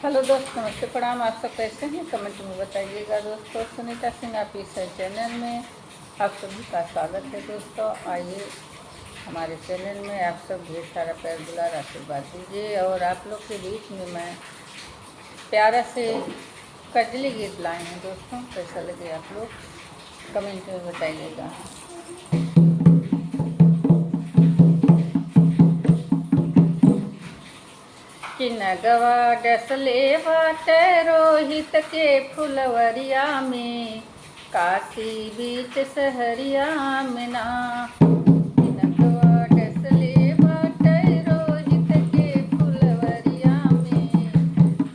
Hello दोस्तों, नमस्ते, प्रणाम। आप सब कैसे हैं? कमेंट में बताइएगा दोस्तों। सुनीता सिंह ऑफिशियल चैनल में आप सभी का स्वागत है दोस्तों। आइए हमारे चैनल में आप सब ढेर सारा प्यार दुलार आशीर्वाद दीजिए। और आप लोग के बीच में मैं प्यारा से कजली गीत लाए हैं दोस्तों। कैसा लगे आप लोग कमेंट में बताइएगा। कि नगवा डसले बाटे रोहित के फुलवरिया में, काशी बीच सहरिया में ना। नगवा डसले बाटे रोहित के फुलवरिया में,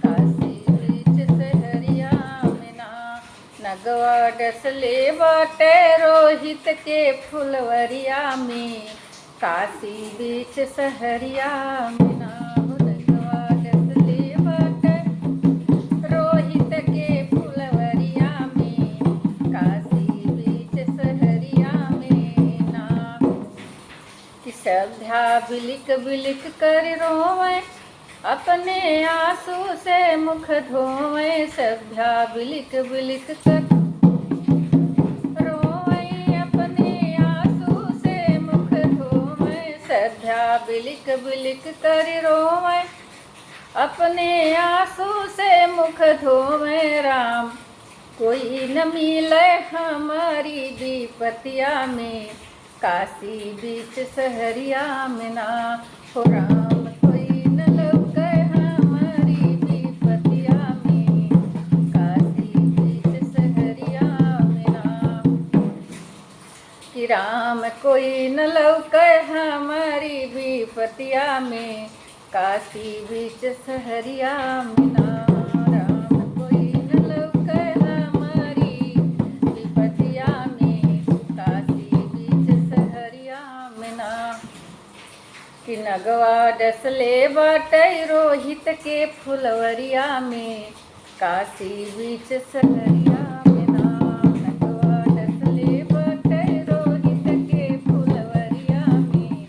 काशी बीच सहरिया में ना। नगवा डसले बाटे रोहित के फुलवरिया में, काशी बीच सहरिया में ना। सभ्या बिलिक बिलिक कर रोवे, अपने आंसू से मुख धोवे। सभ्या बिलिक बिलिक कर रोवे, अपने आंसू से मुख धोवे। सभ्या बिलिक बिलिक कर रोवे, अपने आंसू से मुख धोवे। राम कोई न मिले हमारी विपतिया में, काशी बीच सहरिया में ना। हो राम कोई न लौके हमारी विपतिया में, काशी बीच सहरिया में ना। कि राम कोई न लौके हमारी विपतिया में, काशी बीच सहरिया में ना। कि नगवा डसले बाटे रोहित के फुलवरिया में, काशी बीच सहरिया में ना। नगवा डसले बाटे रोहित के फुलवरिया में,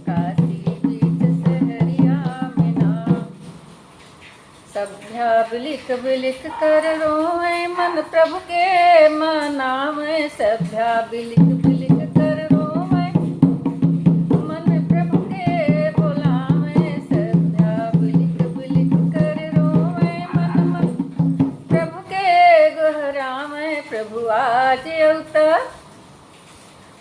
काशी बीच सहरिया में ना। सभ्या बिलिक बिलिक कर रोए, मन प्रभु के मनावे। सभ्या बिलिक बिलिक कर रोए, मन प्रभु के बुलावे। सभ्या बिलिक बिलिक कर रोए, मन प्रभु के गोहरावे। प्रभु आज अवता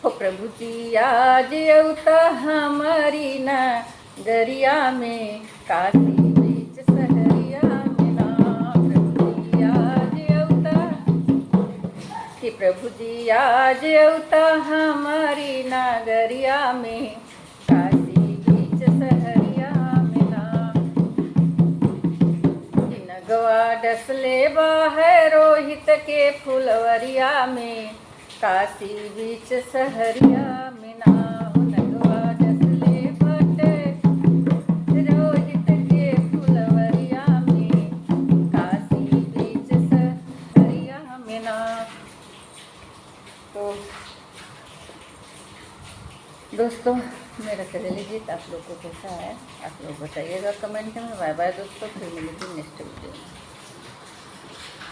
हो, प्रभु जी आज अवता हमारी नगरिया में, काशी बीच सहरिया में ना। प्रभु जी आज अवता, कि प्रभु जी आज अवता हमारी नगरिया में, काशी बीच सहरिया में ना। कि नगवा डसले बाहे रोहित के फुलवरिया में, काशी बीच सहरिया में ना। नगवा डसले बाटे रोहित के फुलवरिया में, काशी बीच सहरिया में ना। तो दोस्तों, मेरा कजली गीत आप लोग को कैसा है आप लोग बताइएगा कमेंट में। बाय बाय दोस्तों, फिर मिलेंगे नेक्स्ट वीडियो में।